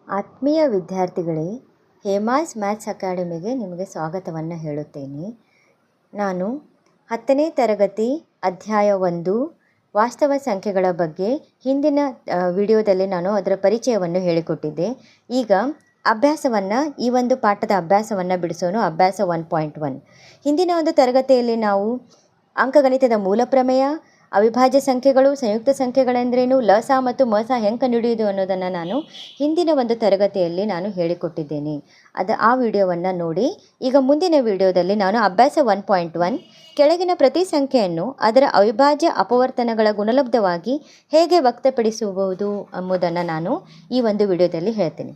ಆತ್ಮೀಯ ವಿದ್ಯಾರ್ಥಿಗಳೇ, ಹೇಮಾಸ್ ಮ್ಯಾಥ್ಸ್ ಅಕಾಡೆಮಿಗೆ ನಿಮಗೆ ಸ್ವಾಗತವನ್ನು ಹೇಳುತ್ತೇನೆ. ನಾನು 10ನೇ ತರಗತಿ ಅಧ್ಯಾಯ 1 ವಾಸ್ತವ ಸಂಖ್ಯೆಗಳ ಬಗ್ಗೆ ಹಿಂದಿನ ವಿಡಿಯೋದಲ್ಲಿ ನಾನು ಅದರ ಪರಿಚಯವನ್ನು ಹೇಳಿಕೊಟ್ಟಿದ್ದೆ. ಈಗ ಈ ಒಂದು ಪಾಠದ ಅಭ್ಯಾಸವನ್ನು ಬಿಡಿಸೋಣ. ಅಭ್ಯಾಸ 1.1. ಹಿಂದಿನ ಒಂದು ತರಗತಿಯಲ್ಲಿ ನಾವು ಅಂಕಗಣಿತದ ಮೂಲ ಪ್ರಮೇಯ, ಅವಿಭಾಜ್ಯ ಸಂಖ್ಯೆಗಳು, ಸಂಯುಕ್ತ ಸಂಖ್ಯೆಗಳೆಂದರೇನು, ಲಸ ಮತ್ತು ಮಸ ಹೆಂಗೆ ಕಂಡುಹಿಡಿಯೋದು ಅನ್ನೋದನ್ನು ನಾನು ಹಿಂದಿನ ಒಂದು ತರಗತಿಯಲ್ಲಿ ನಾನು ಹೇಳಿಕೊಟ್ಟಿದ್ದೇನೆ. ಆ ವಿಡಿಯೋವನ್ನು ನೋಡಿ. ಈಗ ಮುಂದಿನ ವಿಡಿಯೋದಲ್ಲಿ ನಾನು ಅಭ್ಯಾಸ 1.1 ಕೆಳಗಿನ ಪ್ರತಿ ಸಂಖ್ಯೆಯನ್ನು ಅದರ ಅವಿಭಾಜ್ಯ ಅಪವರ್ತನಗಳ ಗುಣಲಬ್ಧವಾಗಿ ಹೇಗೆ ವ್ಯಕ್ತಪಡಿಸಬಹುದು ಎಂಬುದನ್ನು ನಾನು ಈ ಒಂದು ವಿಡಿಯೋದಲ್ಲಿ ಹೇಳ್ತೀನಿ.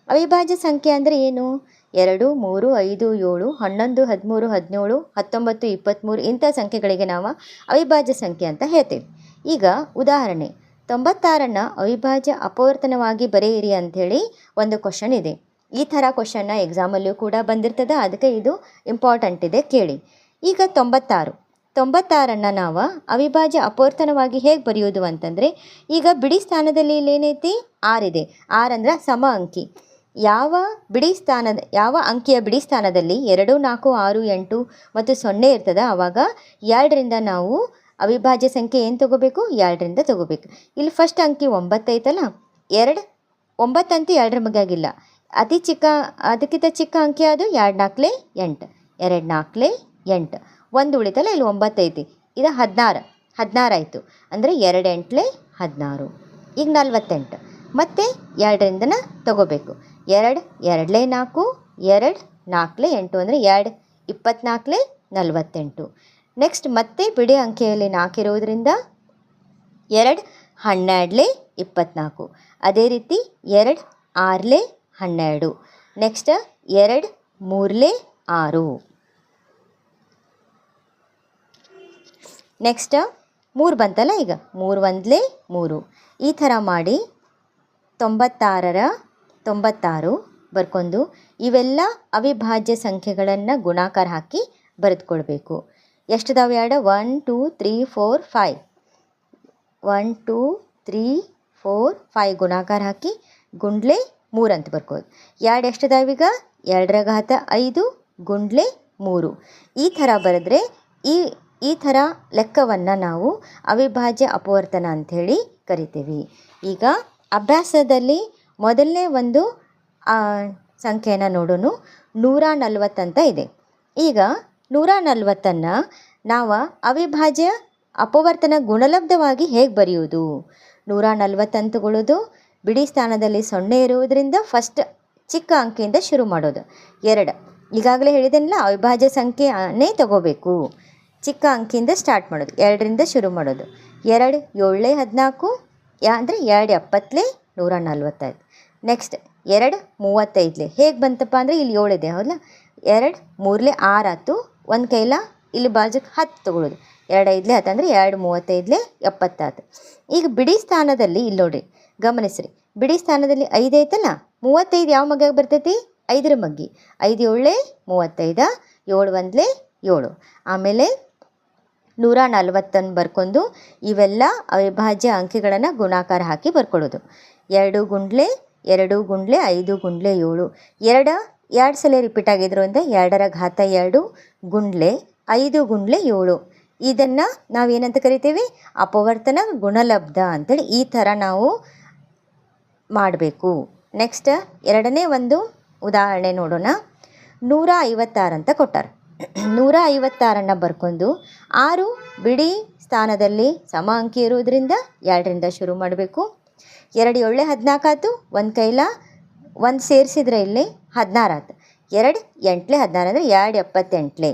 ಅವಿಭಾಜ್ಯ ಸಂಖ್ಯೆ ಅಂದರೆ ಏನು? 2, 3, 5, 7, 11, 13, 17, 19, 23 ಇಂಥ ಸಂಖ್ಯೆಗಳಿಗೆ ನಾವು ಅವಿಭಾಜ್ಯ ಸಂಖ್ಯೆ ಅಂತ ಹೇಳ್ತೇವೆ. ಈಗ ಉದಾಹರಣೆ 96ನ್ನು ಅವಿಭಾಜ್ಯ ಅಪವರ್ತನವಾಗಿ ಬರೆಯಿರಿ ಅಂಥೇಳಿ ಒಂದು ಕ್ವಶನ್ ಇದೆ. ಈ ಥರ ಕ್ವಶನ್ನ ಎಕ್ಸಾಮಲ್ಲೂ ಕೂಡ ಬಂದಿರ್ತದೆ, ಅದಕ್ಕೆ ಇದು ಇಂಪಾರ್ಟೆಂಟ್ ಇದೆ, ಕೇಳಿ. ಈಗ 96ನ್ನು ನಾವು ಅವಿಭಾಜ್ಯ ಅಪವರ್ತನವಾಗಿ ಹೇಗೆ ಬರೆಯೋದು ಅಂತಂದರೆ, ಈಗ ಬಿಡಿ ಸ್ಥಾನದಲ್ಲಿ ಇಲ್ಲೇನೈತಿ? 6 ಇದೆ. 6 ಅಂದ್ರೆ ಸಮ ಅಂಕಿ. ಯಾವ ಅಂಕಿಯ ಬಿಡಿ ಸ್ಥಾನದಲ್ಲಿ 2, 4, 6, 8 ಮತ್ತು 0 ಇರ್ತದೆ, ಆವಾಗ 2ರಿಂದ ನಾವು ಅವಿಭಾಜ್ಯ ಸಂಖ್ಯೆ ಏನು ತೊಗೋಬೇಕು? 2ರಿಂದ ತೊಗೋಬೇಕು. ಇಲ್ಲಿ ಫಸ್ಟ್ ಅಂಕಿ 9 ಐತಲ್ಲ, 9 ಅಂತೂ 2ರ ಮಗಾಗಿಲ್ಲ. ಅದಕ್ಕಿಂತ ಚಿಕ್ಕ ಅಂಕಿ ಅದು 2 4 8, 2 4 8, 1 ಉಳಿತಲ್ಲ, ಇಲ್ಲಿ 9 ಐತಿ. ಇದು 16 ಆಯಿತು. ಅಂದರೆ 2 8 16, ಈಗ 48. ಮತ್ತು 2ರಿಂದನ ತೊಗೋಬೇಕು. 2 2 4, 2 4 8 ಅಂದರೆ 2 24 48. ನೆಕ್ಸ್ಟ್ ಮತ್ತೆ ಬಿಡಿ ಅಂಕೆಯಲ್ಲಿ 4 ಇರೋದ್ರಿಂದ 2 12 24. ಅದೇ ರೀತಿ 2 6 12. ನೆಕ್ಸ್ಟ್ 2 3 6. ನೆಕ್ಸ್ಟ್ 3 ಬಂತಲ್ಲ, ಈಗ 3 1 3. ಈ ಥರ ಮಾಡಿ 96 ಬರ್ಕೊಂಡು ಇವೆಲ್ಲ ಅವಿಭಾಜ್ಯ ಸಂಖ್ಯೆಗಳನ್ನು ಗುಣಾಕಾರ ಹಾಕಿ ಬರೆದುಕೊಳ್ಬೇಕು. ಎಷ್ಟಿದಾವೆ? 2 1 2 3 4 5. 1 2 3 4 5 ಗುಣಾಕಾರ ಹಾಕಿ ಗುಂಡ್ಲೆ 3 ಅಂತ ಬರ್ಕೋದು. 2 ಎಷ್ಟಿದಾವೆ? ಈಗ 2 ರ ಘಾತ 5 ಗುಂಡ್ಲೆ 3. ಈ ಥರ ಬರೆದ್ರೆ ಈ ಥರ ಲೆಕ್ಕವನ್ನು ನಾವು ಅವಿಭಾಜ್ಯ ಅಪವರ್ತನ ಅಂಥೇಳಿ ಕರಿತೀವಿ. ಈಗ ಅಭ್ಯಾಸದಲ್ಲಿ ಮೊದಲನೇ ಒಂದು ಸಂಖ್ಯೆಯನ್ನು ನೋಡೋಣ. 140 ಅಂತ ಇದೆ. ಈಗ 140ನ್ನು ನಾವು ಅವಿಭಾಜ್ಯ ಅಪವರ್ತನ ಗುಣಲಬ್ಧವಾಗಿ ಹೇಗೆ ಬರೆಯೋದು? 140 ಅಂತಗೊಳ್ಳೋದು ಬಿಡಿ ಸ್ಥಾನದಲ್ಲಿ 0 ಇರುವುದರಿಂದ ಫಸ್ಟ್ ಚಿಕ್ಕ ಅಂಕಿಯಿಂದ ಶುರು ಮಾಡೋದು. 2 ಈಗಾಗಲೇ ಹೇಳಿದೆನಲ್ಲ, ಅವಿಭಾಜ್ಯ ಸಂಖ್ಯೆನೇ ತಗೋಬೇಕು. ಚಿಕ್ಕ ಅಂಕಿಯಿಂದ ಸ್ಟಾರ್ಟ್ ಮಾಡೋದು, 2ರಿಂದ ಶುರು ಮಾಡೋದು. 2 7 14 ಅಂದರೆ 2 70 140 ಆಯ್ತು. ನೆಕ್ಸ್ಟ್ 2 35 ಹೇಗೆ ಬಂತಪ್ಪ ಅಂದರೆ ಇಲ್ಲಿ 7 ಇದೆ, ಹೌದಲ್ಲ. 2 3 6 ಆಯ್ತು. ಒಂದು ಕೈಲ ಇಲ್ಲಿ ಬಾಜುಕ್ಕೆ 10 ತೊಗೊಳ್ಳೋದು. 2 5 10 ಅಂದರೆ 2 35 70 ಆಯ್ತು. ಈಗ ಬಿಡಿ ಸ್ಥಾನದಲ್ಲಿ ಇಲ್ಲಿ ನೋಡಿರಿ, ಗಮನಿಸ್ರಿ, ಬಿಡಿ ಸ್ಥಾನದಲ್ಲಿ 5 ಐತಲ್ಲ, 35 ಯಾವ ಮಗ್ಗಿಗೆ ಬರ್ತೈತಿ? 5ರ ಮಗ್ಗಿ. 5 7 35, 7 1 7. ಆಮೇಲೆ 140ನ್ನು ಬರ್ಕೊಂಡು ಇವೆಲ್ಲ ಅವಿಭಾಜ್ಯ ಅಂಕಿಗಳನ್ನು ಗುಣಾಕಾರ ಹಾಕಿ ಬರ್ಕೊಳ್ಳೋದು. 2 ಗುಂಡ್ಲೆ 2 ಗುಂಡ್ಲೆ 5 ಗುಂಡ್ಲೆ 7. 2 ಸಲ ರಿಪೀಟ್ ಆಗಿದ್ರಿಂದ 2 ರ ಘಾತ 2 ಗುಂಡ್ಲೆ 5 ಗುಂಡ್ಲೆ 7. ಇದನ್ನು ನಾವೇನಂತ ಕರಿತೀವಿ? ಅಪವರ್ತನ ಗುಣಲಬ್ಧ ಅಂತೇಳಿ ಈ ಥರ ನಾವು ಮಾಡಬೇಕು. ನೆಕ್ಸ್ಟ್ ಎರಡನೇ ಒಂದು ಉದಾಹರಣೆ ನೋಡೋಣ. 156 ಅಂತ ಕೊಟ್ಟಾರೆ. 156ನ್ನು ಬರ್ಕೊಂಡು 6 ಬಿಡಿ ಸ್ಥಾನದಲ್ಲಿ ಸಮ ಅಂಕಿ ಇರುವುದರಿಂದ 2ರಿಂದ ಶುರು ಮಾಡಬೇಕು. 2 7 14 ಆಯ್ತು. ಒಂದು ಕೈಲ 1 ಸೇರಿಸಿದ್ರೆ ಇಲ್ಲಿ 16 ಆಯ್ತು. 2 8 16 ಅಂದರೆ 2 78.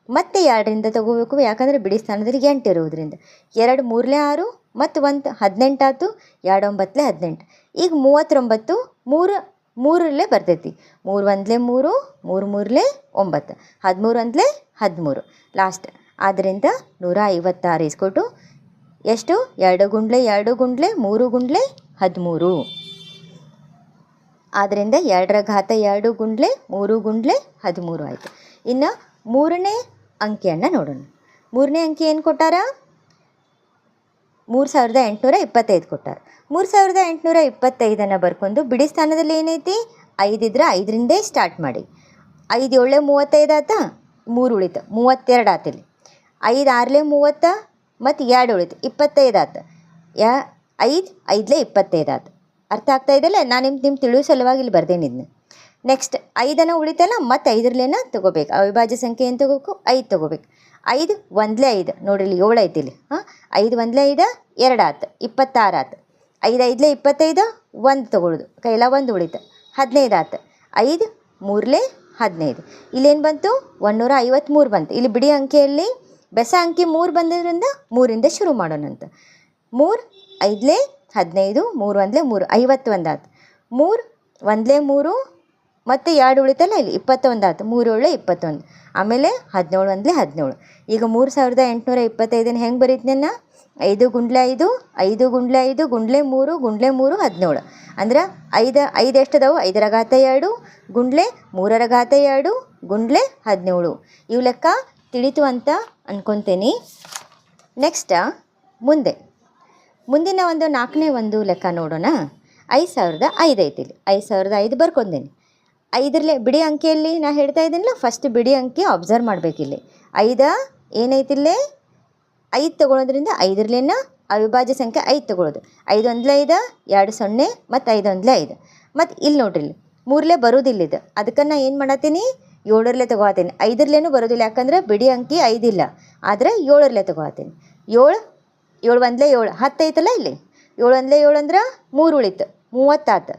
ಮತ್ತೆ 2ರಿಂದ ತಗೋಬೇಕು, ಯಾಕಂದರೆ ಬಿಡಿ ಸ್ಥಾನದಲ್ಲಿ 8 ಇರುವುದರಿಂದ. 2 3 6 ಮತ್ತು 1 18 ಆಯ್ತು. 2 9 18. ಈಗ 39 3ರಲ್ಲೇ ಬರ್ತೈತಿ. 3 1 3, 3 3 9, 13 1 13 ಲಾಸ್ಟ್. ಆದ್ದರಿಂದ 156 ಇಸ್ಕೊಟ್ಟು ಎಷ್ಟು? 2 ಗುಂಡ್ಲೆ 2 ಗುಂಡ್ಲೆ 3 ಗುಂಡ್ಲೆ 13. ಆದ್ದರಿಂದ 2 ರ ಘಾತ 2 ಗುಂಡ್ಲೆ 3 ಗುಂಡ್ಲೆ 13 ಆಯಿತು. ಇನ್ನು 3ನೇ ಅಂಕಿಯನ್ನು ನೋಡೋಣ. 3ನೇ ಅಂಕಿ ಏನು ಕೊಟ್ಟಾರ? 3825 ಕೊಟ್ಟಾರೆ. 3825 ಬರ್ಕೊಂಡು ಬಿಡಿ ಸ್ಥಾನದಲ್ಲಿ ಏನೈತಿ 5 ಇದ್ರೆ 5ರಿಂದ ಸ್ಟಾರ್ಟ್ ಮಾಡಿ. 5 7 35 ಆತ, 3 ಉಳಿತು 32 ಆತಿಲ್ಲಿ. 5 6 30 ಮತ್ತು 2 ಉಳಿತು 25 ಆತ. 5 5 25 ಆತ. ಅರ್ಥ ಆಗ್ತಾ ಇದೆಯಲ್ಲ? ನಾನು ನಿಮ್ಮ ತಿಳಿಯೋ ಸಲುವಾಗಿ ಇಲ್ಲಿ ಬರ್ದೇನಿದ್ನ. ನೆಕ್ಸ್ಟ್ 5 ಉಳಿತಲ್ಲ, ಮತ್ತು 5ರಲ್ಲೇನ ತೊಗೋಬೇಕು. ಅವಿಭಾಜ್ಯ ಸಂಖ್ಯೆ ಏನು ತೊಗೋಬೇಕು? 5 ತೊಗೋಬೇಕು. 5 1 5 ನೋಡಿರಿ 7 ಐತಿ ಇಲ್ಲಿ. 5 1 5 2 ಆತು 26 ಆತು. 5 5 25 1 ತೊಗೊಳ್ಳೋದು, ಕೈಲ 1 ಉಳಿತು 15 ಆತು. 5 3 15. ಇಲ್ಲೇನು ಬಂತು? 153 ಬಂತು. ಇಲ್ಲಿ ಬಿಡಿ ಅಂಕೆಯಲ್ಲಿ ಬೆಸ ಅಂಕಿ 3 ಬಂದಿದ್ದರಿಂದ 3ರಿಂದ ಶುರು ಮಾಡೋಣಂತ. 3 5 15, 3 1 3 51 ಆತು. 3 1 3 ಮತ್ತು 2 ಉಳಿತಲ್ಲ ಇಲ್ಲಿ 21 ಆತು. 3 7 21. ಆಮೇಲೆ 17 1 17. ಈಗ 3825 ಹೆಂಗೆ ಬರೀತೀನಿ? 5 ಗುಂಡ್ಲೆ 5 5 ಗುಂಡ್ಲೆ 5 ಗುಂಡ್ಲೆ 3 ಗುಂಡ್ಲೆ 3 17. ಅಂದ್ರೆ 5 ಎಷ್ಟದಾವು? 5ರ ಘಾತ 2 ಗುಂಡ್ಲೆ 3ರ ಘಾತ 2 ಗುಂಡ್ಲೆ 17. ಇವು ಲೆಕ್ಕ ತಿಳಿತು ಅಂತ ಅನ್ಕೊತೀನಿ. ನೆಕ್ಸ್ಟ್ ಮುಂದಿನ ಒಂದು 4ನೇ ಒಂದು ಲೆಕ್ಕ ನೋಡೋಣ. 5005 ಐತಿ ಇಲ್ಲಿ. 5005 ಬರ್ಕೊಂಡೇನಿ. 5ರಲ್ಲಿ ಬಿಡಿ ಅಂಕೆಯಲ್ಲಿ ನಾ ಹೇಳ್ತಾ ಇದ್ದೀನಲ್ಲ, ಫಸ್ಟ್ ಬಿಡಿ ಅಂಕೆ ಅಬ್ಸರ್ವ್ ಮಾಡಬೇಕಿಲ್ಲಿ. 5 ಏನೈತಿಲ್ಲೇ 5 ತೊಗೊಳೋದ್ರಿಂದ 5ರಲ್ಲೇನ ಅವಿಭಾಜ್ಯ ಸಂಖ್ಯೆ 5 ತೊಗೊಳ್ಳೋದು. 5 1 5 2 0 ಮತ್ತು 5 1 5. ಮತ್ತು ಇಲ್ಲಿ ನೋಡ್ರಿ, ಇಲ್ಲಿ 3 ಬರೋದಿಲ್ಲ ಇದು. ಅದಕ್ಕೆ ನಾ ಏನು ಮಾಡತ್ತೀನಿ? 7ರಲ್ಲೇ ತೊಗೋತೀನಿ. 5ರಲ್ಲೇನೂ ಬರೋದಿಲ್ಲ, ಯಾಕಂದ್ರೆ ಬಿಡಿ ಅಂಕಿ 5 ಇಲ್ಲ. ಆದರೆ 7ರಲ್ಲೇ ತೊಗೋತೀನಿ. 7 7 1 7 10 ಐತಲ್ಲ ಇಲ್ಲಿ. 7 1 7 ಅಂದ್ರೆ 3 ಉಳಿತು 30 ಆತು.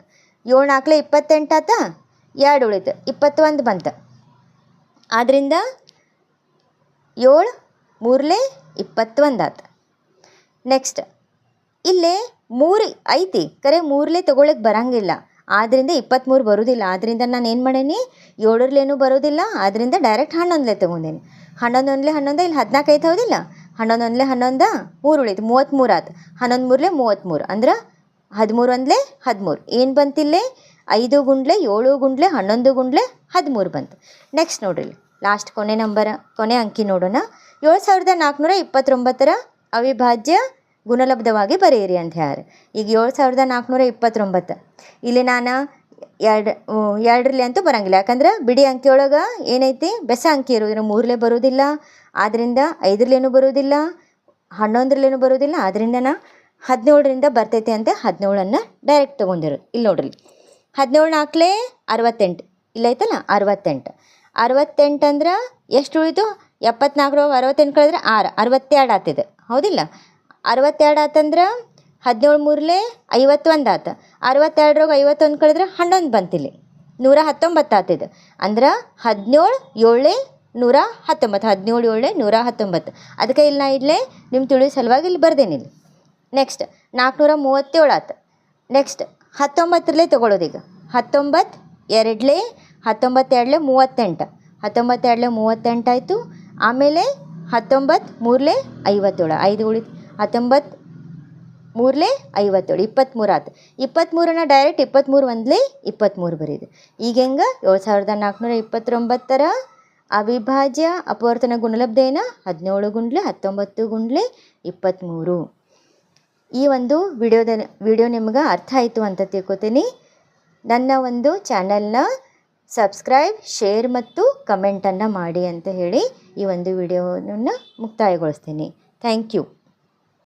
7 4 28 ಆತ. 2 ಉಳಿತು 21 ಬಂತು. ಆದ್ದರಿಂದ 7 3 21 ಆತು. ನೆಕ್ಸ್ಟ್ ಇಲ್ಲೇ 3 ಐತಿ, ಕರೆ 3 ತೊಗೊಳಕ್ಕೆ ಬರೋಂಗಿಲ್ಲ. ಆದ್ದರಿಂದ 23 ಬರೋದಿಲ್ಲ. ಆದ್ದರಿಂದ ನಾನು ಏನು ಮಾಡೀನಿ? 7ರಲ್ಲೇನೂ ಬರೋದಿಲ್ಲ, ಆದ್ದರಿಂದ ಡೈರೆಕ್ಟ್ 11 ತೊಗೊಂಡೇನಿ. 11 1 11 ಇಲ್ಲಿ 14 ಐತೆ ಹೌದಿಲ್ಲ. 11 1 11 3 ಉಳಿತು 33 ಆತು. 11 3 33 ಅಂದ್ರೆ 13 1 13. ಏನು ಬಂತಿಲ್ಲೇ? 5 ಗುಂಡ್ಲೆ 7 ಗುಂಡ್ಲೆ 11 ಗುಂಡ್ಲೆ 13 ಬಂತು. ನೆಕ್ಸ್ಟ್ ನೋಡ್ರಿ, ಲಾಸ್ಟ್ ಕೊನೆ ಅಂಕಿ ನೋಡೋಣ. 7429 ಅವಿಭಾಜ್ಯ ಗುಣಲಬ್ಧವಾಗಿ ಬರೆಯಿರಿ ಅಂತ ಹೇಳ್ಯಾರ. ಈಗ 7429 ಇಲ್ಲಿ ನಾನು 2ರಲ್ಲಿ ಅಂತೂ ಬರೋಂಗಿಲ್ಲ, ಯಾಕಂದ್ರೆ ಬಿಡಿ ಅಂಕಿಯೊಳಗೆ ಏನೈತಿ? ಬೆಸ ಅಂಕಿ ಇರೋದ್ರೆ 3 ಬರೋದಿಲ್ಲ. ಆದ್ದರಿಂದ 5ರಲ್ಲೇನೂ ಬರೋದಿಲ್ಲ, 11ರಲ್ಲೇನೂ ಬರೋದಿಲ್ಲ. ಆದ್ದರಿಂದ ನಾ 17ರಿಂದ ಬರ್ತೈತೆ ಅಂತ 17ಅನ್ನು ಡೈರೆಕ್ಟ್ ತೊಗೊಂಡಿರೋದು. ಇಲ್ಲಿ ನೋಡ್ರಿ, 17 4 68 ಇಲ್ಲೈತಲ್ಲ 68. 68 ಅಂದ್ರೆ ಎಷ್ಟು ಉಳಿತು? 74 68 ಕಳೆದ್ರೆ 6 62 ಆತಿದೆ ಹೌದಿಲ್ಲ. 62 ಆತಂದ್ರೆ 17 3 51 ಆತು. 62 51 ಕಳೆದ್ರೆ 11 ಬಂತಿಲ್ಲಿ 119 ಆತಿದೆ. ಅಂದ್ರೆ 17 7 119 17 7 119. ಅದಕ್ಕೆ ಇಲ್ಲಿ ನಾ ಇಲ್ಲೇ ನಿಮ್ಮ ತಿಳಿಯೋ ಸಲುವಾಗಿ ಇಲ್ಲಿ ಬರ್ದೇನಿಲ್ಲ. ನೆಕ್ಸ್ಟ್ 437 ಆತು. ನೆಕ್ಸ್ಟ್ 19ರಲ್ಲೇ ತೊಗೊಳ್ಳೋದು. ಈಗ 19 2 19 2 38 19 2 38 ಆಯಿತು. ಆಮೇಲೆ 19 3 57 5 ಉಳಿತು 19 3 57 23 ಆತು. 23ನ ಡೈರೆಕ್ಟ್ 23 1 23 ಬರೀದು. ಈಗ ಹೆಂಗೆ? 7429 ಅವಿಭಾಜ್ಯ ಅಪವರ್ತನ ಗುಣಲಬ್ಧ ಏನ? 17 ಗುಂಡ್ಲೆ 19 ಗುಂಡ್ಲೆ 23. ಈ ಒಂದು ವಿಡಿಯೋ ನಿಮ್ಗೆ ಅರ್ಥ ಆಯಿತು ಅಂತ ತಿಳ್ಕೊತೀನಿ. ನನ್ನ ಒಂದು ಚಾನಲ್ನ ಸಬ್ಸ್ಕ್ರೈಬ್, ಶೇರ್ ಮತ್ತು ಕಮೆಂಟನ್ನು ಮಾಡಿ ಅಂತ ಹೇಳಿ ಈ ಒಂದು ವಿಡಿಯೋನ ಮುಕ್ತಾಯಗೊಳಿಸ್ತೀನಿ. Thank you.